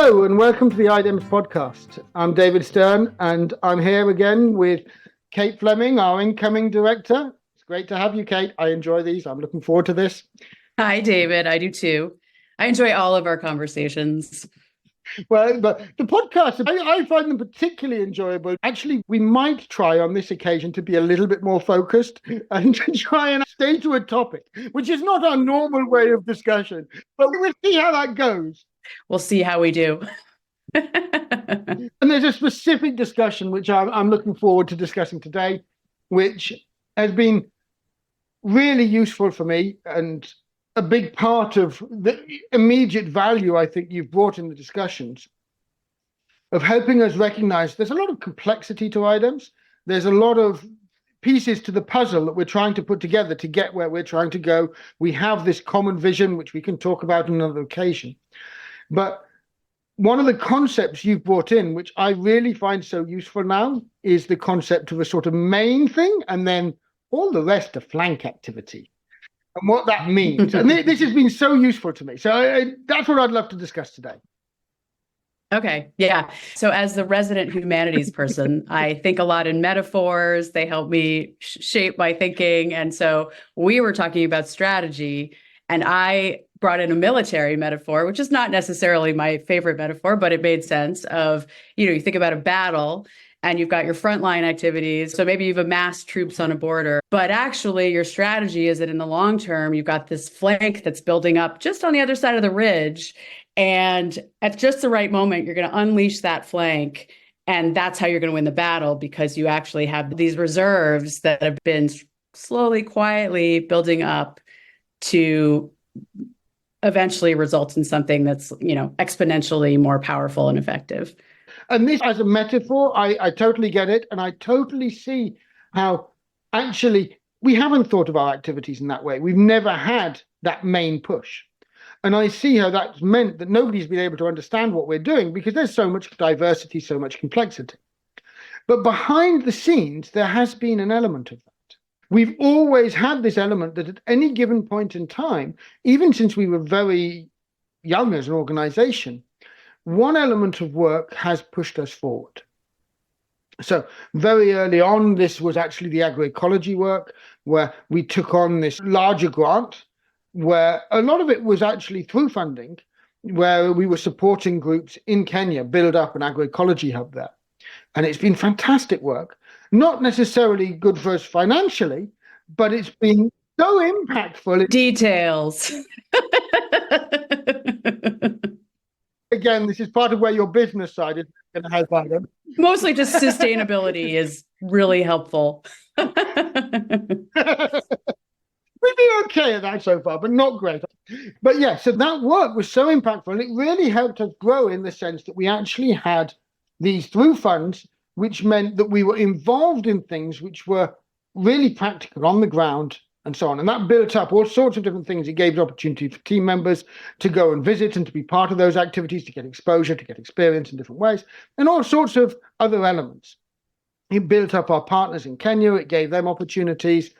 Hello and welcome to the IDEMS podcast. I'm David Stern and I'm here again with Kate Fleming, our incoming director. It's great to have you, Kate. I enjoy these. I'm looking forward to this. Hi, David. I do too. I enjoy all of our conversations. Well, but the podcast, I find them particularly enjoyable. Actually, we might try on this occasion to be a little bit more focused and to try and stay to a topic, which is not our normal way of discussion. But we'll see how that goes. We'll see how we do. And there's a specific discussion which I'm looking forward to discussing today, which has been really useful for me and a big part of the immediate value I think you've brought in the discussions of helping us recognize there's a lot of complexity to IDEMS. There's a lot of pieces to the puzzle that we're trying to put together to get where we're trying to go. We have this common vision, which we can talk about on another occasion. But one of the concepts you've brought in, which I really find so useful now, is the concept of a sort of main thing and then all the rest are flank activity. And what that means. And this has been so useful to me. So that's what I'd love to discuss today. Okay. Yeah. So as the resident humanities person, I think a lot in metaphors. They help me shape my thinking. And so we were talking about strategy, and I brought in a military metaphor, which is not necessarily my favorite metaphor, but it made sense of, you think about a battle and you've got your frontline activities. So maybe you've amassed troops on a border, but actually your strategy is that in the long term, you've got this flank that's building up just on the other side of the ridge. And at just the right moment, you're going to unleash that flank. And that's how you're going to win the battle, because you actually have these reserves that have been slowly, quietly building up to eventually result in something that's, exponentially more powerful and effective. And this as a metaphor, I totally get it. And I totally see how actually we haven't thought of our activities in that way. We've never had that main push. And I see how that's meant that nobody's been able to understand what we're doing because there's so much diversity, so much complexity. But behind the scenes, there has been an element of that. We've always had this element that at any given point in time, even since we were very young as an organization, one element of work has pushed us forward. So very early on, this was actually the agroecology work, where we took on this larger grant, where a lot of it was actually through funding, where we were supporting groups in Kenya build up an agroecology hub there. And it's been fantastic work, not necessarily good for us financially, but it's been so impactful. Details. Again, this is part of where your business side is going to help out. Mostly just sustainability is really helpful. We've been okay at that so far, but not great. But yeah, so that work was so impactful, and it really helped us grow in the sense that we actually had these through funds, which meant that we were involved in things which were really practical on the ground and so on. And that built up all sorts of different things. It gave the opportunity for team members to go and visit and to be part of those activities, to get exposure, to get experience in different ways, and all sorts of other elements. It built up our partners in Kenya. It gave them opportunities.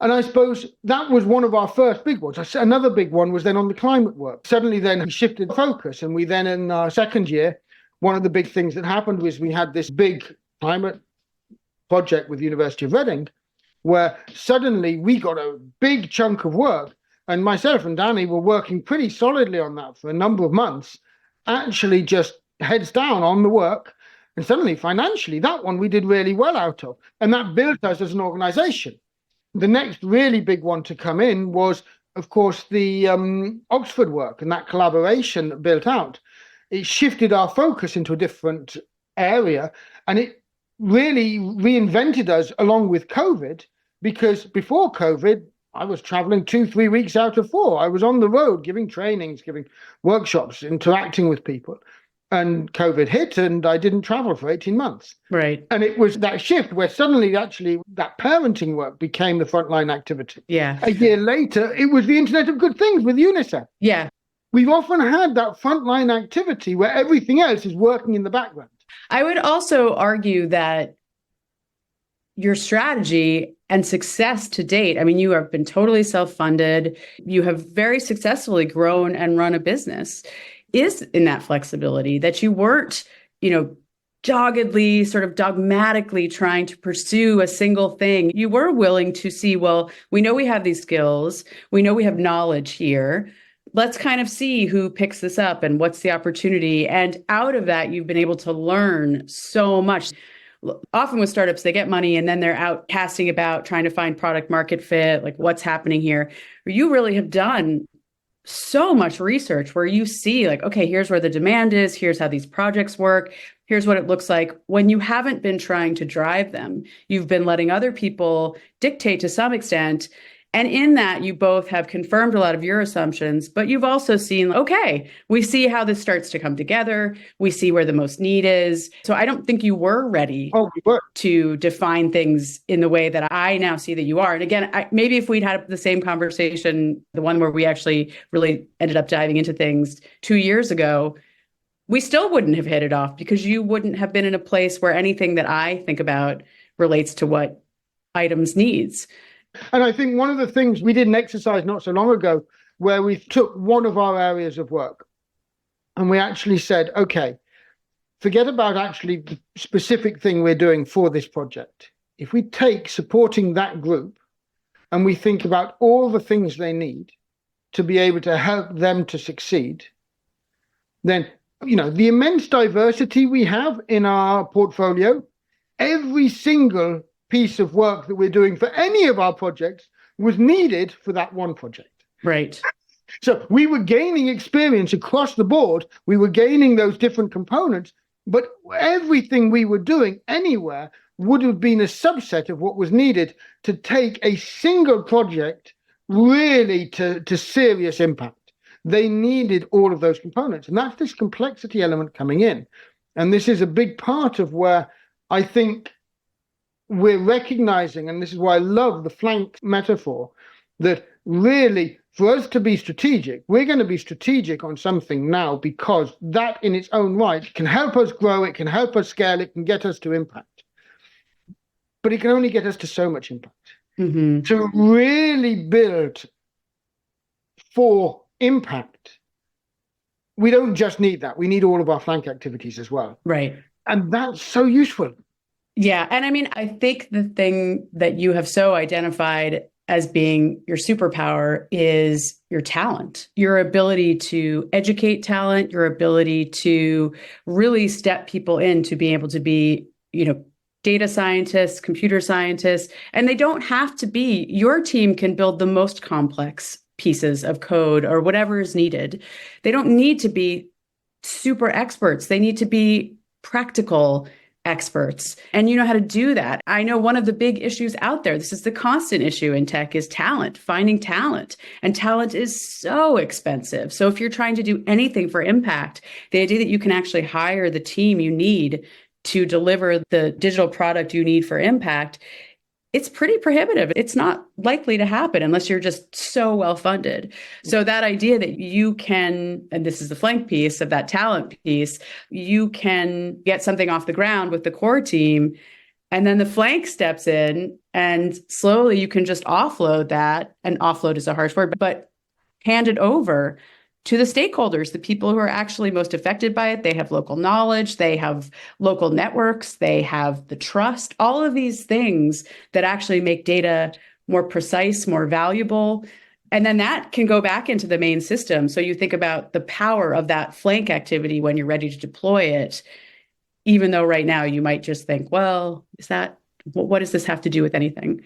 And I suppose that was one of our first big ones. Another big one was then on the climate work. Suddenly then we shifted focus. And we then, in our second year, one of the big things that happened was we had this big climate project with the University of Reading, where suddenly we got a big chunk of work, and myself and Danny were working pretty solidly on that for a number of months, actually just heads down on the work. And suddenly financially, that one we did really well out of. And that built us as an organization. The next really big one to come in was, of course, the Oxford work and that collaboration that built out. It shifted our focus into a different area, and it really reinvented us along with COVID, because before COVID, I was traveling 2-3 weeks out of 4. I was on the road giving trainings, giving workshops, interacting with people. And COVID hit and I didn't travel for 18 months. Right. And it was that shift where suddenly actually that parenting work became the frontline activity. Yeah. A year later, it was the Internet of Good Things with UNICEF. Yeah. We've often had that frontline activity where everything else is working in the background. I would also argue that your strategy and success to date, I mean, you have been totally self-funded. You have very successfully grown and run a business. is in that flexibility, that you weren't, doggedly, sort of dogmatically trying to pursue a single thing. You were willing to see, well, we know we have these skills, we know we have knowledge here. Let's kind of see who picks this up and what's the opportunity. And out of that, you've been able to learn so much. Often with startups, they get money and then they're out casting about, trying to find product market fit, like what's happening here. You really have done so much research where you see like, okay, here's where the demand is, here's how these projects work, here's what it looks like. When you haven't been trying to drive them, you've been letting other people dictate to some extent. And in that, you both have confirmed a lot of your assumptions, but you've also seen, okay, we see how this starts to come together. We see where the most need is. So I don't think you were ready to define things in the way that I now see that you are. And again, maybe if we'd had the same conversation, the one where we actually really ended up diving into things 2 years ago, we still wouldn't have hit it off because you wouldn't have been in a place where anything that I think about relates to what IDEMS needs. And I think one of the things we did an exercise not so long ago where we took one of our areas of work and we actually said, okay, forget about actually the specific thing we're doing for this project. If we take supporting that group and we think about all the things they need to be able to help them to succeed, then, the immense diversity we have in our portfolio, every single piece of work that we're doing for any of our projects was needed for that one project. Right. So we were gaining experience across the board. We were gaining those different components, but everything we were doing anywhere would have been a subset of what was needed to take a single project really to serious impact. They needed all of those components. And that's this complexity element coming in. And this is a big part of where I think we're recognizing, and this is why I love the flank metaphor, that really for us to be strategic, we're going to be strategic on something now because that in its own right can help us grow, it can help us scale, it can get us to impact. But it can only get us to so much impact. Mm-hmm. To really build for impact, we don't just need that. We need all of our flank activities as well. Right. And that's so useful. Yeah. And I mean, I think the thing that you have so identified as being your superpower is your talent, your ability to educate talent, your ability to really step people in to be able to be, data scientists, computer scientists, and they don't have to be, your team can build the most complex pieces of code or whatever is needed. They don't need to be super experts. They need to be practical experts. And you know how to do that. I know one of the big issues out there, this is the constant issue in tech, is talent, finding talent. And talent is so expensive. So if you're trying to do anything for impact, the idea that you can actually hire the team you need to deliver the digital product you need for impact, it's pretty prohibitive. It's not likely to happen unless you're just so well funded. So that idea that you can, and this is the flank piece of that talent piece, you can get something off the ground with the core team, and then the flank steps in and slowly you can just offload that. And offload is a harsh word, but hand it over to the stakeholders, the people who are actually most affected by it. They have local knowledge, they have local networks, they have the trust, all of these things that actually make data more precise, more valuable. And then that can go back into the main system. So you think about the power of that flank activity when you're ready to deploy it, even though right now you might just think, well, what does this have to do with anything?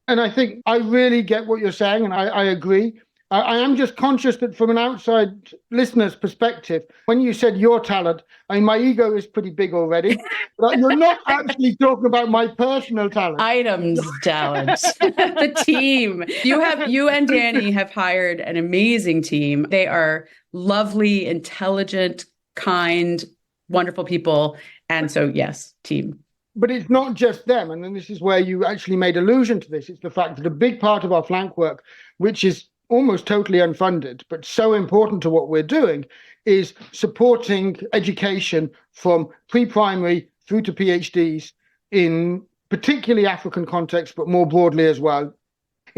And I think I really get what you're saying, and I agree. I am just conscious that from an outside listener's perspective, when you said your talent, I mean, my ego is pretty big already, but you're not actually talking about my personal talent. IDEMS talent, the team. You and Danny have hired an amazing team. They are lovely, intelligent, kind, wonderful people. And so, yes, team. But it's not just them. And then this is where you actually made allusion to this. It's the fact that a big part of our flank work, which is almost totally unfunded, but so important to what we're doing, is supporting education from pre-primary through to PhDs in particularly African contexts, but more broadly as well,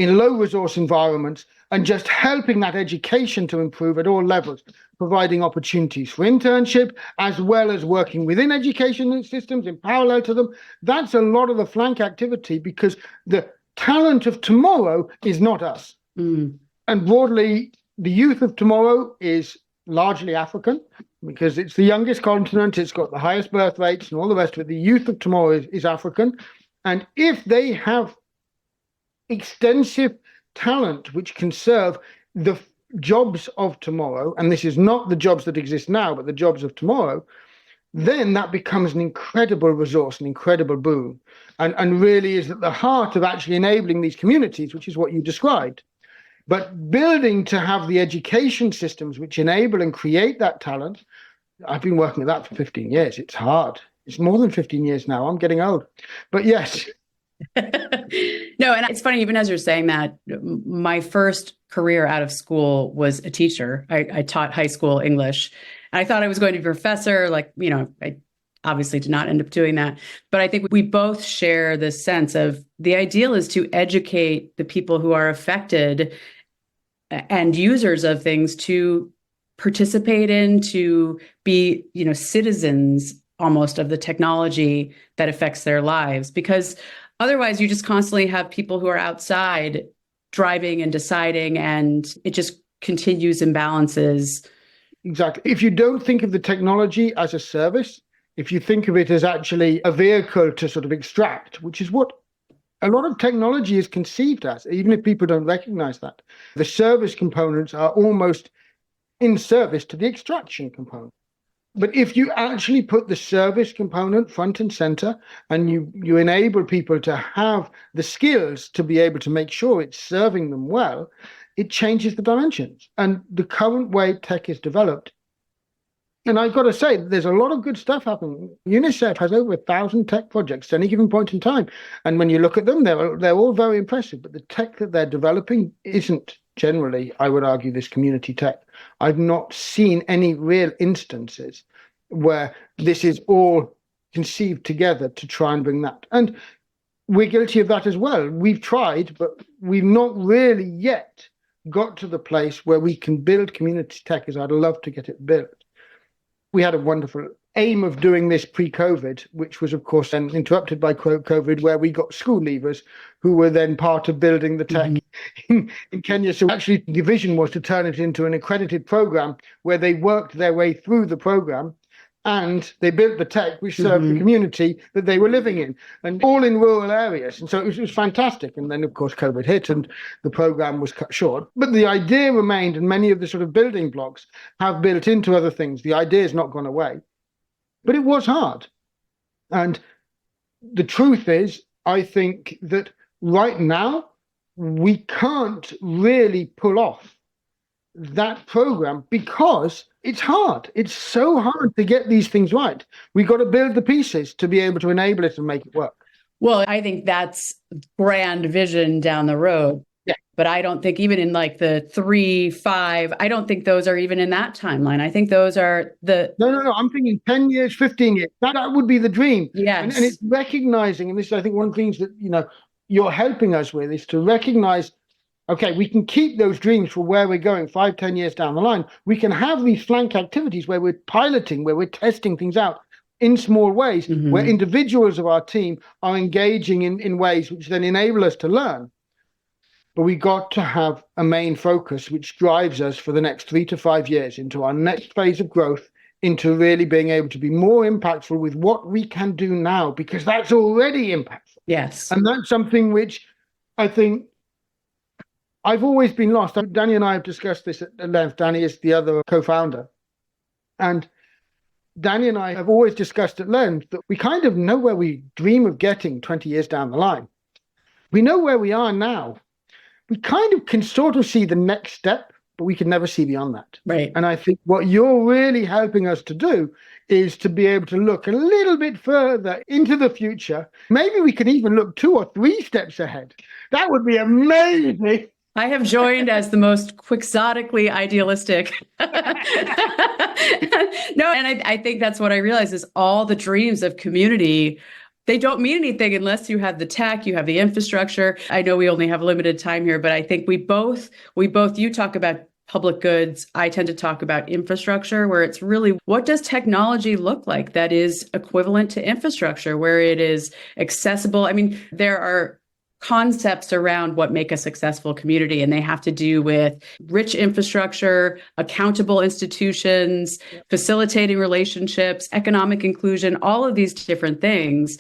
in low resource environments, and just helping that education to improve at all levels, providing opportunities for internship, as well as working within education systems in parallel to them. That's a lot of the flank activity, because the talent of tomorrow is not us. And broadly, the youth of tomorrow is largely African, because it's the youngest continent, it's got the highest birth rates and all the rest of it. The youth of tomorrow is African. And if they have extensive talent which can serve the jobs of tomorrow, and this is not the jobs that exist now, but the jobs of tomorrow, then that becomes an incredible resource, an incredible boon, and really is at the heart of actually enabling these communities, which is what you described. But building to have the education systems which enable and create that talent. I've been working at that for 15 years. It's hard. It's more than 15 years now. I'm getting old. But yes. No, and it's funny, even as you're saying that, my first career out of school was a teacher. I taught high school English. And I thought I was going to be a professor. I obviously did not end up doing that. But I think we both share this sense of the ideal is to educate the people who are affected and users of things to participate in, to be, citizens almost of the technology that affects their lives. Because otherwise, you just constantly have people who are outside driving and deciding, and it just continues imbalances. Exactly. If you don't think of the technology as a service, if you think of it as actually a vehicle to sort of extract, which is what a lot of technology is conceived as, even if people don't recognize that. The service components are almost in service to the extraction component. But if you actually put the service component front and center, and you enable people to have the skills to be able to make sure it's serving them well, it changes the dimensions. And the current way tech is developed, and I've got to say, there's a lot of good stuff happening. UNICEF has over 1,000 tech projects at any given point in time. And when you look at them, they're all very impressive. But the tech that they're developing isn't generally, I would argue, this community tech. I've not seen any real instances where this is all conceived together to try and bring that. And we're guilty of that as well. We've tried, but we've not really yet got to the place where we can build community tech as I'd love to get it built. We had a wonderful aim of doing this pre-COVID, which was, of course, then interrupted by COVID, where we got school leavers who were then part of building the tech in Kenya. So actually, the vision was to turn it into an accredited program where they worked their way through the program and they built the tech which served the community that they were living in, and all in rural areas. And so it was fantastic. And then, of course, COVID hit and the program was cut short. But the idea remained, and many of the sort of building blocks have built into other things. The idea has not gone away. But it was hard. And the truth is, I think that right now, we can't really pull off that program because it's hard. It's so hard to get these things right. We've got to build the pieces to be able to enable it and make it work. Well, I think that's grand vision down the road. Yeah. But I don't think even in like the 3, 5, I don't think those are even in that timeline. I think those are the... No. I'm thinking 10 years, 15 years. That would be the dream. Yes. And it's recognizing, and this is, I think, one of the things that, you're helping us with is to recognize, okay, we can keep those dreams for where we're going 5, 10 years down the line. We can have these flank activities where we're piloting, where we're testing things out in small ways, where individuals of our team are engaging in ways which then enable us to learn. But we got to have a main focus which drives us for the next 3 to 5 years into our next phase of growth, into really being able to be more impactful with what we can do now, because that's already impactful. Yes. And that's something which I think I've always been lost. Danny and I have discussed this at length. Danny is the other co-founder. And Danny and I have always discussed at length that we kind of know where we dream of getting 20 years down the line. We know where we are now. We kind of can sort of see the next step, but we can never see beyond that. Right. And I think what you're really helping us to do is to be able to look a little bit further into the future. Maybe we can even look 2 or 3 steps ahead. That would be amazing. I have joined as the most quixotically idealistic. No, and I think that's what I realize is all the dreams of community, they don't mean anything unless you have the tech, you have the infrastructure. I know we only have limited time here, but I think we both, you talk about public goods. I tend to talk about infrastructure, where it's really, what does technology look like that is equivalent to infrastructure, where it is accessible? I mean, there are concepts around what make a successful community, and they have to do with rich infrastructure, accountable institutions, facilitating relationships, economic inclusion, all of these different things.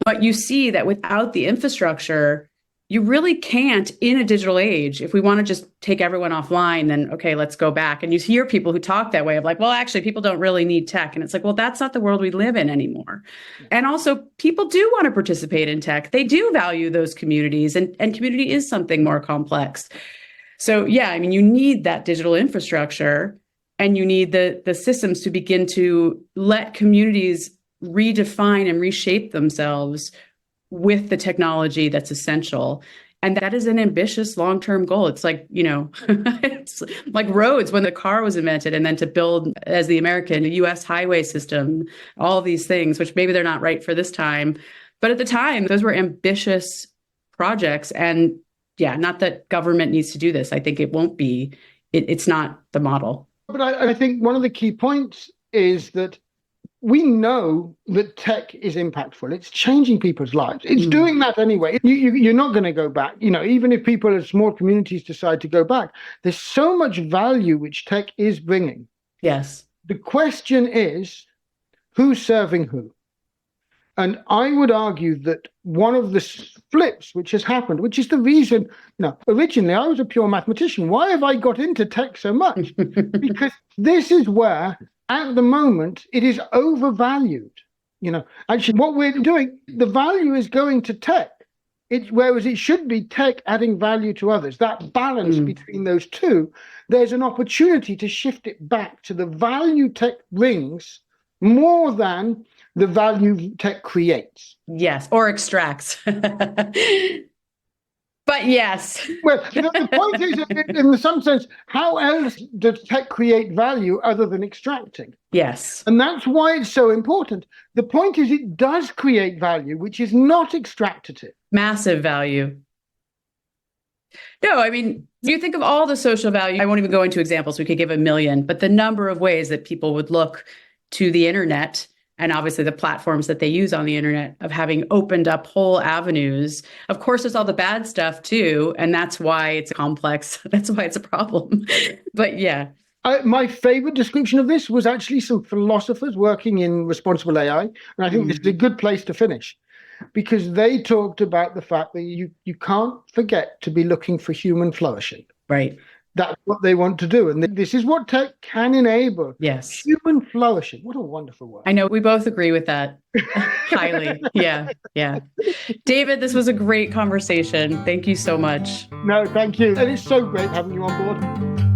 But you see that without the infrastructure, you really can't, in a digital age, if we want to just take everyone offline, then okay, let's go back. And you hear people who talk that way of like, well, actually, people don't really need tech. And it's like, well, that's not the world we live in anymore. And also, people do want to participate in tech. They do value those communities, and community is something more complex. So yeah, I mean, you need that digital infrastructure, and you need the systems to begin to let communities redefine and reshape themselves with the technology that's essential. And that is an ambitious long-term goal. It's like, it's like roads when the car was invented, and then to build, as the American, US highway system, all these things, which maybe they're not right for this time. But at the time, those were ambitious projects. And yeah, not that government needs to do this. I think it won't be, it's not the model. But I think one of the key points is that we know that tech is impactful. It's changing people's lives. It's doing that anyway. You're not going to go back. Even if people in small communities decide to go back, there's so much value which tech is bringing. Yes. The question is, who's serving who? And I would argue that one of the flips which has happened, which is the reason, originally I was a pure mathematician. Why have I got into tech so much? Because this is where, at the moment, it is overvalued. Actually, what we're doing, the value is going to tech. Whereas it should be tech adding value to others. That balance between those two, there's an opportunity to shift it back to the value tech brings more than the value tech creates. Yes, or extracts. But yes. Well, the point is, in some sense, how else does tech create value other than extracting? Yes. And that's why it's so important. The point is, it does create value, which is not extractive. Massive value. No, I mean, you think of all the social value. I won't even go into examples. We could give a million, but the number of ways that people would look to the internet, and obviously the platforms that they use on the internet, of having opened up whole avenues. Of course, there's all the bad stuff too, and that's why it's complex. That's why it's a problem. But yeah. My favorite description of this was actually some philosophers working in responsible AI. And I think this is a good place to finish, because they talked about the fact that you can't forget to be looking for human flourishing. Right. That's what they want to do. And this is what tech can enable. Yes. Human flourishing. What a wonderful word. I know we both agree with that highly. Yeah. Yeah. David, this was a great conversation. Thank you so much. No, thank you. And it's so great having you on board.